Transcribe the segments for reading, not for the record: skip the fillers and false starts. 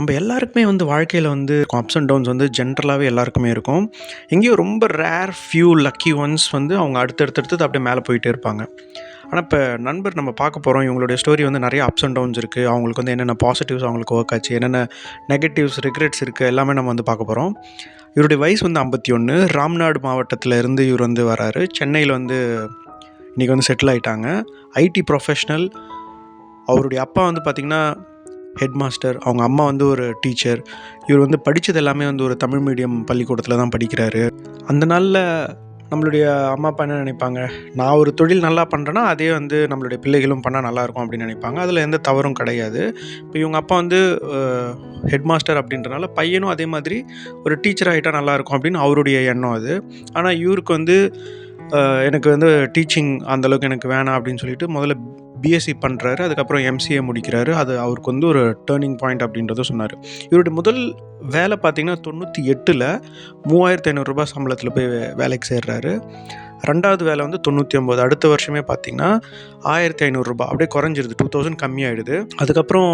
நம்ம எல்லாருக்குமே வந்து வாழ்க்கையில வந்து அப்ஸ் அண்ட் டவுன்ஸ் வந்து ஜென்ரலாகவே எல்லாருக்குமே இருக்கும். எங்கேயோ ரொம்ப ரேர் ஃபியூ லக்கி ஒன்ஸ் வந்து அவங்க அடுத்தடுத்தடுத்தது அப்படியே மேலே போயிட்டே இருப்பாங்க. ஆனா, இப்ப நண்பர் நம்ம பார்க்க போறோம். இவங்களுடைய ஸ்டோரி வந்து நெறைய அப்ஸ் அண்ட் டவுன்ஸ் இருக்கு. அவங்களுக்கு வந்து என்னென்ன பாசிட்டிவ்ஸ் அவங்களுக்கு ஒர்க் ஆச்சு, என்னென்ன நெகட்டிவ்ஸ், ரிக்ரெட்ஸ் இருக்கு எல்லாமே நம்ம வந்து பார்க்க போறோம். இவருடைய வயசு வந்து 51. ராம்நாடு மாவட்டத்தில இருந்து இவர் வந்து வராரு. சென்னையில வந்து இன்னைக்கு வந்து செட்டில் ஆயிட்டாங்க. ID professional. அவருடைய அப்பா வந்து பார்த்தீங்கன்னா ஹெட் மாஸ்டர். அவங்க அம்மா வந்து ஒரு டீச்சர். இவர் வந்து படிச்சது எல்லாமே வந்து ஒரு தமிழ் மீடியம் பள்ளிக்கூடத்தில தான் படிக்கிறாரு. அந்த நாள்ல நம்மளுடைய அம்மா, அப்பா என்ன நினைப்பாங்க, நான் ஒரு தொழில் நல்லா பண்றேன்னா, அதே வந்து நம்மளுடைய பிள்ளைகளும் பண்ணா நல்லாயிருக்கும் அப்படின்னு நினைப்பாங்க. அதில எந்த தவறும் கிடையாது. இப்ப இவங்க அப்பா வந்து அ ஹெட் மாஸ்டர் அப்படின்றனால, பையனும் அதே மாதிரி ஒரு டீச்சர் ஆயிட்டா நல்லாயிருக்கும் அப்படின்னு அவருடைய எண்ணம் அது. ஆனா இவருக்கு வந்து எனக்கு வந்து டீச்சிங் அந்த அளவுக்கு எனக்கு வேணாம் அப்படின்னு சொல்லிட்டு முதல்ல பிஎஸ்சி பண்ணுறாரு. அதுக்கப்புறம் எம்சிஏ முடிக்கிறாரு. அது அவருக்கு வந்து ஒரு டர்னிங் பாயிண்ட் அப்படின்றத சொன்னார். இவருடைய முதல் வேலை பார்த்தீங்கன்னா 98ல் ரூ. 3500 சம்பளத்தில் போய் வேலைக்கு சேர்றாரு. 2வது வேலை வந்து 99. அடுத்த வருஷமே பார்த்தீங்கன்னா ரூ. 1500 அப்படியே குறைஞ்சிருது. 2000 கம்மியாயிடுது. அதுக்கப்புறம்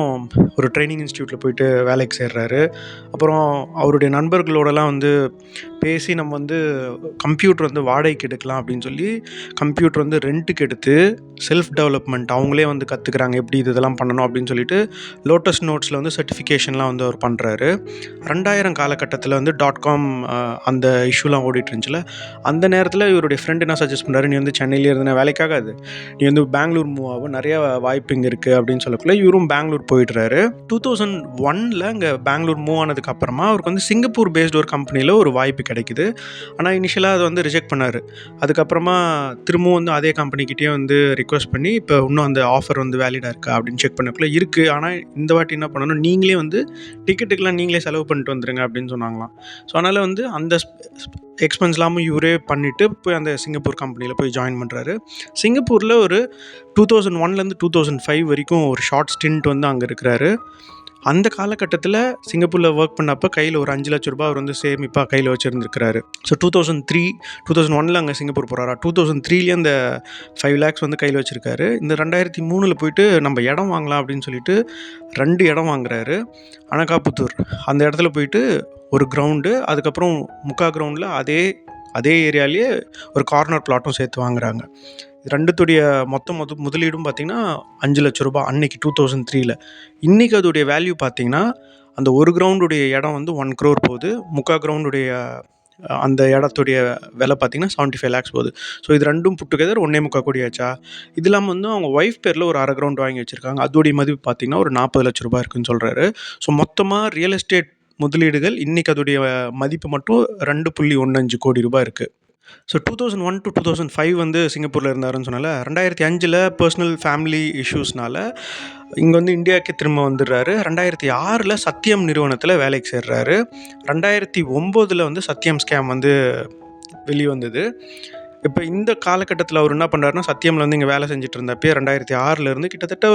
ஒரு ட்ரைனிங் இன்ஸ்டியூட்டில் போயிட்டு வேலைக்கு சேர்றாரு. அப்புறம் அவருடைய நண்பர்களோடலாம் வந்து பேசி நம்ம வந்து கம்ப்யூட்டர் வந்து வாடகைக்கு எடுக்கலாம் அப்படின்னு சொல்லி கம்ப்யூட்டர் வந்து ரெண்ட்டுக்கு எடுத்து செல்ஃப் டெவலப்மெண்ட் அவங்களே வந்து கற்றுக்குறாங்க எப்படி இதெல்லாம் பண்ணணும் அப்படின்னு சொல்லிட்டு லோட்டஸ் நோட்ஸில் வந்து சர்டிஃபிகேஷன்லாம் வந்து அவர் பண்ணுறாரு. 2000 காலகட்டத்தில் வந்து .com அந்த இஷ்யூலாம் ஓடிட்டு இருந்துச்சுல, அந்த நேரத்தில் இவருடைய ஃப்ரெண்ட் என்ன சஜஸ்ட் பண்ணுறாரு, நீ வந்து சென்னையிலே இருந்தனா வேலைக்காகாது, நீ வந்து பெங்களூர் மூவ் ஆகும், நிறைய வாய்ப்பு இங்கே இருக்குது அப்படின்னு சொல்லக்குள்ள இவரும் பெங்களூர் போயிடுறாரு. 2001ல் இங்கே பெங்களூர் மூவ் ஆனதுக்கு அப்புறமா அவருக்கு வந்து சிங்கப்பூர் பேஸ்டு ஒரு கம்பெனியில் ஒரு வாய்ப்பு கிடைக்குது. ஆனால் இனிஷியலாக அதை வந்து ரிஜெக்ட் பண்ணார். அதுக்கப்புறமா திரும்பவும் வந்து அதே கம்பெனிக்கிட்டே வந்து ரிக்வெஸ்ட் பண்ணி இப்போ இன்னும் அந்த ஆஃபர் வந்து வேலிடாக இருக்கா அப்படின்னு செக் பண்ணக்குள்ள இருக்குது. ஆனால் இந்த வாட்டி என்ன பண்ணணும், நீங்களே வந்து டிக்கெட்டுக்கெலாம் நீங்களே செலவு பண்ணிட்டு வந்துடுங்க அப்படின்னு சொன்னாங்களாம். ஸோ அதனால் வந்து அந்த எக்ஸ்பென்ஸ்லாமும் இவரே பண்ணிவிட்டு போய் அந்த சிங்கப்பூர் கம்பெனியில் போய் ஜாயின் பண்ணுறாரு. சிங்கப்பூரில் ஒரு 2001லேருந்து 2005 வரைக்கும் ஒரு ஷார்ட் ஸ்டிண்ட் வந்து அங்கே இருக்கிறாரு. அந்த காலகட்டத்தில் சிங்கப்பூரில் ஒர்க் பண்ணப்போ கையில் ஒரு ₹5,00,000 அவர் வந்து சேமிப்பாக கையில் வச்சுருந்துருக்கிறாரு. ஸோ 2001ல் அங்கே சிங்கப்பூர் போகிறாரா, 2003லேயே அந்த 5 lakhs வந்து கையில் வச்சுருக்காரு. இந்த 2003ல் போயிட்டு நம்ம இடம் வாங்கலாம் அப்படின்னு சொல்லிட்டு 2 இடம் வாங்குறாரு. அனகாபுத்தூர் அந்த இடத்துல போயிட்டு ஒரு கிரவுண்டு, அதுக்கப்புறம் முக்கா கிரவுண்டில் அதே ஏரியாலேயே ஒரு கார்னர் பிளாட்டும் சேர்த்து வாங்குறாங்க. ரெண்டுத்துடைய மொத்த முதலீடும் பார்த்தீங்கன்னா ₹5,00,000 அன்னைக்கு 2003ல். இன்றைக்கி அதோடைய வேல்யூ பார்த்தீங்கன்னா அந்த ஒரு கிரவுண்டுடைய இடம் வந்து 1 crore போகுது. முக்கா கிரவுண்டுடைய அந்த இடத்துடைய விலை பார்த்தீங்கன்னா 75 lakhs போகுது. ஸோ இது ரெண்டும் புட் டுகெதர் 1.25 கோடி ஆச்சா. இது இல்லாமல் வந்து அவங்க ஒய்ஃப் பேரில் ஒரு 1/2 கிரவுண்ட் வாங்கி வச்சுருக்காங்க. அதோடைய மதிப்பு பார்த்தீங்கன்னா ஒரு ₹40,00,000 இருக்குன்னு சொல்கிறாரு. ஸோ மொத்தமாக ரியல் எஸ்டேட் முதலீடுகள் இன்றைக்கி அதோடைய மதிப்பு மட்டும் ₹2.15 கோடி இருக்குது. ஸோ 2001 to 2005 வந்து சிங்கப்பூரில் இருந்தாருன்னு சொன்னால, 2005ல் பர்சனல் ஃபேமிலி இஷ்யூஸ்னால இங்கே வந்து இந்தியாவுக்கே திரும்ப வந்துடுறாரு. 2006ல் சத்யம் நிறுவனத்தில் வேலைக்கு சேர்றாரு. 2009ல் வந்து சத்யம் ஸ்கேம் வந்து வெளியே வந்தது. இப்போ இந்த காலகட்டத்தில் அவர் என்ன பண்ணுறாருன்னா, சத்யமில் வந்து இங்கே வேலை செஞ்சுட்டு இருந்தப்போ 2006லேருந்து கிட்டத்தட்ட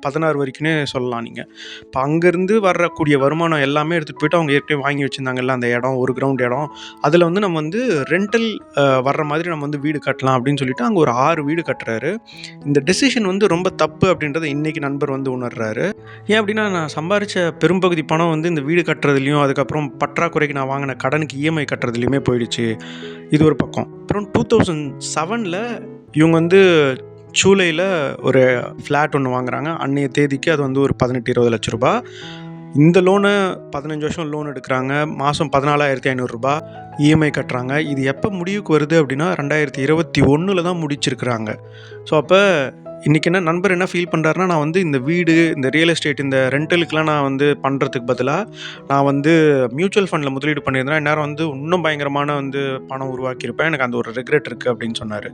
16 வரைக்குமே சொல்லலாம் நீங்கள். இப்போ அங்கேருந்து வரக்கூடிய வருமானம் எல்லாமே எடுத்துகிட்டு போய்ட்டு அவங்க ஏற்கனவே வாங்கி வச்சுருந்தாங்கல்ல அந்த இடம், ஒரு கிரவுண்ட் இடம், அதில் வந்து நம்ம வந்து ரெண்டல் வர்ற மாதிரி நம்ம வந்து வீடு கட்டலாம் அப்படின்னு சொல்லிட்டு அங்கே ஒரு 6 வீடு கட்டுறாரு. இந்த டெசிஷன் வந்து ரொம்ப தப்பு அப்படின்றத இன்றைக்கி நண்பர் வந்து உணர்றாரு. ஏன் அப்படின்னா, நான் சம்பாரித்த பெரும்பகுதி பணம் வந்து இந்த வீடு கட்டுறதுலையும், அதுக்கப்புறம் பற்றாக்குறைக்கு நான் வாங்கின கடனுக்கு இஎம்ஐ கட்டுறதுலையுமே போயிடுச்சு. இது ஒரு பக்கம். அப்புறம் 2007ல் இவங்க வந்து சூலையில் ஒரு ஃப்ளாட் ஒன்று வாங்குறாங்க. அன்றைய தேதிக்கு அது வந்து ஒரு 18-20 லட்ச ரூபா. இந்த லோனை 15 வருஷம் லோன் எடுக்கிறாங்க. மாதம் ₹14,500 இஎம்ஐ கட்டுறாங்க. இது எப்போ முடிவுக்கு வருது அப்படின்னா 2021ல் தான் முடிச்சிருக்கிறாங்க. ஸோ அப்போ இன்றைக்கி நண்பர் என்ன ஃபீல் பண்ணுறாருன்னா, நான் வந்து இந்த வீடு, இந்த ரியல் எஸ்டேட், இந்த ரெண்டலுக்கெலாம் நான் வந்து பண்ணுறதுக்கு பதிலாக நான் வந்து மியூச்சுவல் ஃபண்டில் முதலீடு பண்ணியிருந்தேன், இந்நேரம் வந்து இன்னும் பயங்கரமான வந்து பணம் உருவாக்கியிருப்பேன், எனக்கு அந்த ஒரு ரெக்ரெட் இருக்குது அப்படின்னு சொன்னார்.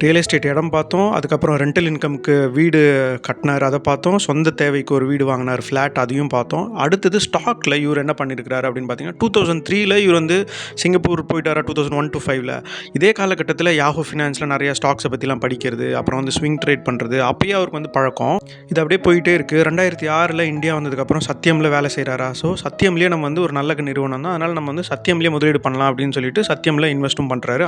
ரியல் எஸ்டேட் இடம் பார்த்தோம், அதுக்கப்புறம் ரெண்டல் இன்கம்க்கு வீடு கட்டினார், அதை பார்த்தோம். சொந்த தேவைக்கு ஒரு வீடு வாங்கினார், ஃப்ளாட், அதையும் பார்த்தோம். அடுத்தது ஸ்டாக்கில் இவர் என்ன பண்ணியிருக்கிறாரு அப்படின்னு பார்த்தீங்கன்னா, 2003ல் இவர் வந்து சிங்கப்பூர் போயிட்டாரா 2001 to 5ல். இதே காலகட்டத்தில் யாஹூ ஃபினான்ஸில் நிறையா ஸ்டாக்ஸை பற்றிலாம் படிக்கிறது, அப்புறம் வந்து ஸ்விங் ட்ரேட் பண்ணுறது, அப்போயே அவருக்கு வந்து பழக்கம். இது அப்படியே போயிட்டே இருக்குது. 2006ல் இந்தியா வந்ததுக்கப்புறம் சத்யமில் வேலை செய்கிறாரா. ஸோ சத்யம்லேயே நம்ம வந்து ஒரு நல்ல நிறுவனம் தான், அதனால் நம்ம வந்து சத்யம்லேயே முதலீடு பண்ணலாம் அப்படின்னு சொல்லிட்டு சத்யமில் இன்வெஸ்ட்டும் பண்ணுறாரு.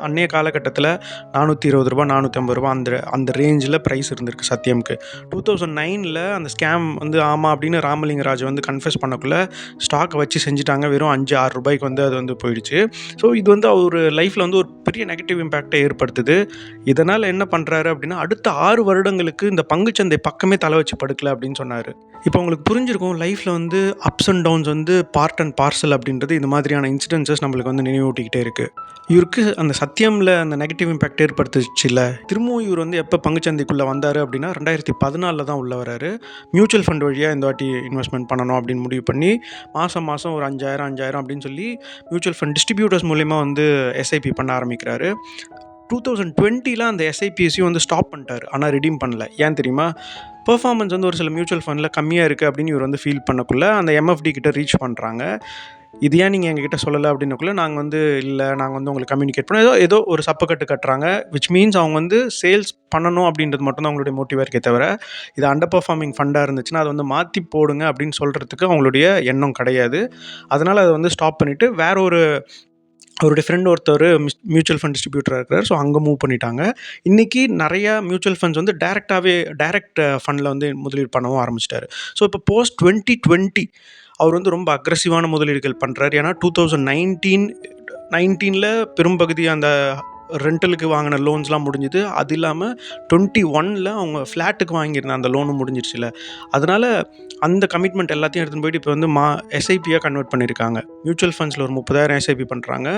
அன்னைய காலகட்டத்தில் 420 ரூ. 450 அந்த அந்த ரேஞ்சில் ப்ரைஸ் இருந்திருக்கு சத்யம்க்கு. 2009 அந்த ஸ்கேம் வந்து ஆமாம் அப்படின்னு ராமலிங்கராஜ் வந்து கன்ஃபெஸ் பண்ணக்குள்ளே ஸ்டாக்கை வச்சு செஞ்சுட்டாங்க. வெறும் $5-6 வந்து அது வந்து போயிடுச்சு. ஸோ இது வந்து அவர் லைஃப்பில் வந்து ஒரு பெரிய நெகட்டிவ் இம்பேக்டை ஏற்படுத்துது. இதனால் என்ன பண்ணுறாரு அப்படின்னா, அடுத்த 6 வருடங்களுக்கு இந்த பங்குச்சந்தை பக்கமே தலை வச்சு படுக்கல அப்படின்னு சொன்னார். இப்போ உங்களுக்கு புரிஞ்சிருக்கும், லைஃப்பில் வந்து அப்ஸ் அண்ட் டவுன்ஸ் வந்து பார்ட் அண்ட் பார்சல் அப்படின்றது இந்த மாதிரியான இன்சிடென்சஸ் நம்மளுக்கு வந்து நினைவூட்டிக்கிட்டே இருக்குது. இவருக்கு அந்த சத்தியமில் அந்த நெகட்டிவ் இம்பேக்ட் ஏற்படுத்துச்சுல்ல, திரும்பவும் இவர் வந்து எப்போ பங்குச்சந்தைக்குள்ளே வந்தார் அப்படின்னா 2014 தான் உள்ள வராரு. மியூச்சுவல் ஃபண்ட் வழியாக இந்த வாட்டி இன்வெஸ்ட்மெண்ட் பண்ணணும் அப்படின்னு முடிவு பண்ணி மாதம் ஒரு 5,000 அப்படின்னு சொல்லி மியூச்சுவல் ஃபண்ட் டிஸ்ட்ரிபியூட்டர்ஸ் மூலிமா வந்து எஸ்ஐபி பண்ண ஆரம்பிக்கிறாரு. 2020 அந்த எஸ்ஐபிஎஸ்சியும் வந்து ஸ்டாப் பண்ணிட்டார். ஆனால் ரிடீம் பண்ணல. ஏன் தெரியுமா? பெர்ஃபார்மன்ஸ் வந்து ஒரு சில மியூச்சுவல் ஃபண்டில் கம்மியாக இருக்குது அப்படின்னு இவர் வந்து ஃபீல் பண்ணக்குள்ளே அந்த எம்எஃப்டி கிட்ட ரீச் பண்ணுறாங்க. இது ஏன் நீங்கள் எங்ககிட்ட சொல்லலை அப்படின்னக்குள்ளே நாங்கள் வந்து நாங்கள் வந்து உங்களுக்கு கம்யூனிகேட் பண்ணோம். ஏதோ ஒரு சப்பக்கட்டு கட்டுறாங்க. விச் மீன்ஸ் அவங்க வந்து சேல்ஸ் பண்ணணும் அப்படின்றது மட்டும் தான் அவங்களுடைய மோட்டிவாக இருக்கே தவிர, இது அண்டர் பெர்ஃபார்மிங் ஃபண்டாக இருந்துச்சுன்னா அதை வந்து மாற்றி போடுங்க அப்படின்னு சொல்கிறதுக்கு அவங்களுடைய எண்ணம் கிடையாது. அதனால் அதை வந்து ஸ்டாப் பண்ணிவிட்டு வேற அவருடைய ஃப்ரெண்ட் ஒருத்தர் மியூச்சுவல் ஃபண்ட் டிஸ்ட்ரிபியூட்டராக இருக்கிறார். ஸோ அங்கே மூவ் பண்ணிட்டாங்க. இன்றைக்கி நிறையா மியூச்சுவல் ஃபண்ட்ஸ் வந்து டைரக்ட் ஃபண்டில் வந்து முதலீடு பண்ணவும் ஆரம்பிச்சிட்டாரு. ஸோ இப்போ போஸ்ட் 2020 அவர் வந்து ரொம்ப அக்ரெசிவான முதலீடுகள் பண்ணுறாரு. ஏன்னா 2019 பெரும்பகுதி அந்த ரெண்டலுக்கு வாங்கின லோன்ஸ்லாம் முடிஞ்சுது. அது இல்லாமல் 21 அவங்க ஃப்ளாட்டுக்கு வாங்கியிருந்த அந்த லோனும் முடிஞ்சிருச்சுல. அதனால் அந்த கமிட்மெண்ட் எல்லாத்தையும் எடுத்துகிட்டு போயிட்டு இப்போ வந்து எஸ்ஐபியாக கன்வெர்ட் பண்ணியிருக்காங்க. மியூச்சுவல் ஃபண்ட்ஸில் ஒரு 30,000 எஸ்ஐபி பண்ணுறாங்க.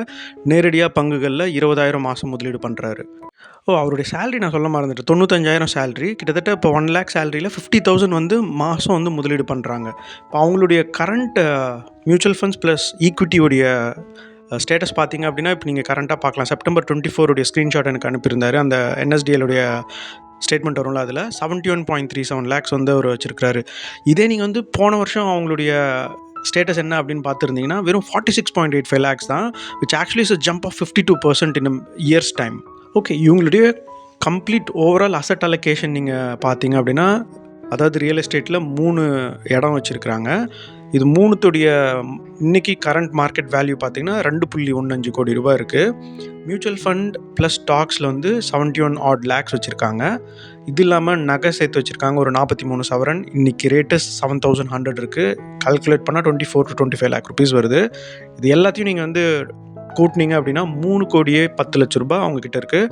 நேரடியாக பங்குகளில் 20,000 மாதம் முதலீடு பண்ணுறாரு. அவருடைய சேலரி நான் சொல்ல மறந்துட்டேன். 95,000 சேலரி. கிட்டத்தட்ட இப்போ 1 lakh சேலரியில் 50,000 வந்து மாதம் வந்து முதலீடு பண்ணுறாங்க. இப்போ அவங்களுடைய கரண்ட் மியூச்சுவல் ஃபண்ட்ஸ் ப்ளஸ் ஈக்விட்டியோடைய ஸ்டேட்டஸ் பார்த்தீங்க அப்படின்னா, இப்போ நீங்கள் கரண்ட்டாக பார்க்கலாம். செப்டம்பர் 24 ஸ்க்ரீன்ஷாட் எனக்கு அனுப்பியிருந்தார். அந்த NSDLுடைய ஸ்டேட்மெண்ட் வரும்ல, அதில் 71.37 lakhs வந்து அவர் வச்சுருக்கிறாரு. இதே நீங்கள் வந்து போன வருஷம் அவங்களுடைய ஸ்டேட்டஸ் என்ன அப்படின்னு பார்த்துருந்தீங்கன்னா வெறும் 46.85 lakhs தான், which actually is a jump of 52% in years time. Okay, இவங்களுடைய கம்ப்ளீட் ஓவரால் அசட் அலோகேஷன் நீங்கள் பார்த்தீங்க அப்படின்னா, அதாவது ரியல் எஸ்டேட்டில் 3 இடம் வச்சுருக்கிறாங்க. இது 3த்துடைய இன்றைக்கி கரண்ட் மார்க்கெட் வேல்யூ பார்த்திங்கன்னா 2.15 கோடி ரூபாய் இருக்குது. மியூச்சுவல் ஃபண்ட் ப்ளஸ் ஸ்டாக்ஸில் வந்து 71 odd lakhs வச்சுருக்காங்க. இது இல்லாமல் நகை சேர்த்து வச்சுருக்காங்க ஒரு 43 சவரன். இன்றைக்கி ரேட்டு 7,100 இருக்குது. கால்குலேட் பண்ணால் 24 to 25 lakh rupees வருது. இது எல்லாத்தையும் நீங்கள் வந்து கூட்டினீங்க அப்படின்னா 3,10,00,000 ரூபாய் அவங்கக்கிட்ட இருக்குது.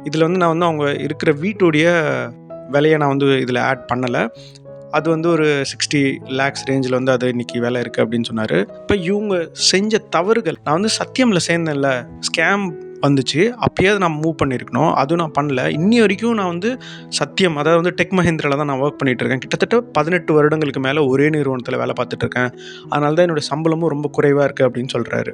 இதில் வந்து நான் வந்து அவங்க இருக்கிற வீட்டுடைய விலையை நான் வந்து இதில் ஆட் பண்ணலை. அது வந்து ஒரு 60 lakhs ரேஞ்சில் வந்து அது இன்றைக்கி விலை இருக்குது அப்படின்னு சொன்னார். இப்போ இவங்க செஞ்ச தவறுகள், நான் வந்து சத்தியமில் சேர்ந்தேன்ல, ஸ்கேம் வந்துச்சு, அப்போயாவது நான் மூவ் பண்ணியிருக்கணும். அதுவும் நான் பண்ணல. இன்னி வரைக்கும் நான் வந்து சத்தியம், அதாவது வந்து டெக் மஹேந்திராவில் தான் நான் ஒர்க் பண்ணிகிட்ருக்கேன். கிட்டத்தட்ட 18 வருடங்களுக்கு மேலே ஒரே நிறுவனத்தில் வேலை பார்த்துட்ருக்கேன். அதனால தான் என்னோடய சம்பளமும் ரொம்ப குறைவாக இருக்குது அப்படின்னு சொல்கிறாரு.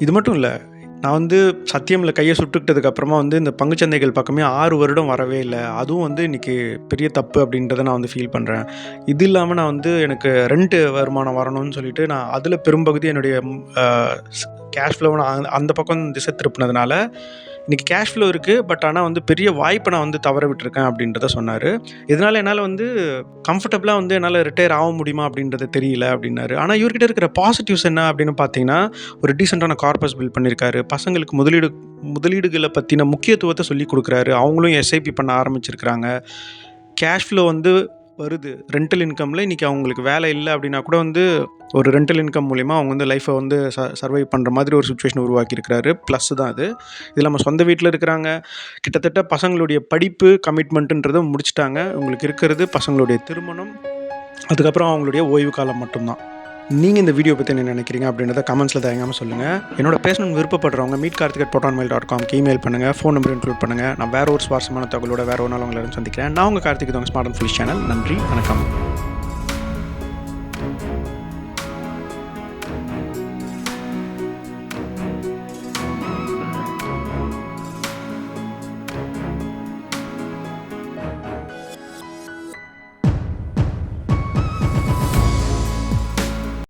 இது மட்டும் இல்லை, நான் வந்து சத்தியமில் கையை சுட்டுக்கிட்டதுக்கப்புறமா வந்து இந்த பங்குச்சந்தைகள் பக்கமே 6 வருடம் வரவே இல்லை. அதுவும் வந்து இன்றைக்கி பெரிய தப்பு அப்படின்றத நான் வந்து ஃபீல் பண்ணுறேன். இது இல்லாமல் நான் வந்து எனக்கு ரெண்ட்டு வருமானம் வரணும்னு சொல்லிட்டு நான் அதில் பெரும்பகுதி என்னுடைய கேஷ் ஃப்ளோவை நான் அந்த பக்கம் திசை திருப்பினதுனால இன்றைக்கி கேஷ் ஃப்ளோ இருக்குது. பட் ஆனால் வந்து பெரிய வாய்ப்பை நான் வந்து தவற விட்டுருக்கேன் அப்படின்றத சொன்னார். இதனால் என்னால் வந்து கம்ஃபர்டபுளாக வந்து என்னால் ரிட்டையர் ஆக முடியுமா அப்படின்றது தெரியல அப்படின்னாரு. ஆனால் இவர்கிட்ட இருக்கிற பாசிட்டிவ்ஸ் என்ன அப்படின்னு பார்த்தீங்கன்னா, ஒரு டீசெண்டான கார்பஸ் பில்ட் பண்ணியிருக்காரு. பசங்களுக்கு முதலீடுகளை பற்றின முக்கியத்துவத்தை சொல்லி கொடுக்குறாரு. அவங்களும் எஸ்ஐபி பண்ண ஆரம்பிச்சிருக்கிறாங்க. கேஷ் ஃப்ளோ வந்து வருது. ரெண்டல் இன்கமில் இன்றைக்கி அவங்களுக்கு வேலை இல்லை அப்படின்னா கூட வந்து ஒரு ரெண்டல் இன்கம் மூலிமா அவங்க வந்து லைஃப்பை வந்து சர்வை பண்ணுற மாதிரி ஒரு சுச்சுவேஷன் உருவாக்கியிருக்கிறாரு. ப்ளஸ் தான் அது. இதில் நம்ம சொந்த வீட்டில் இருக்கிறாங்க. கிட்டத்தட்ட பசங்களுடைய படிப்பு கமிட்மெண்ட்டுன்றதை முடிச்சிட்டாங்க. உங்களுக்கு இருக்கிறது பசங்களுடைய திருமணம், அதுக்கப்புறம் அவங்களுடைய ஓய்வு காலம் மட்டும்தான். நீங்கள் இந்த வீடியோ பற்றி என்ன நினைக்கிறீங்க அப்படின்றத கமெண்ட்ஸில் தயங்காமல் சொல்லுங்கள். என்னோட பேசணும்னு விருப்பப்படுறவங்க meetkarthik@protonmail.com இமெயில் பண்ணுங்கள். ஃபோன் நம்பர் இன்க்ளூட் பண்ணுங்கள். நான் வேறு ஒரு சுவாரஸ்யமான தகவலோட வேறு ஒரு நாள் உங்களை சந்திக்கிறேன். நான் உங்கள் Karthik, smart and foolish channel. நன்றி, வணக்கம்.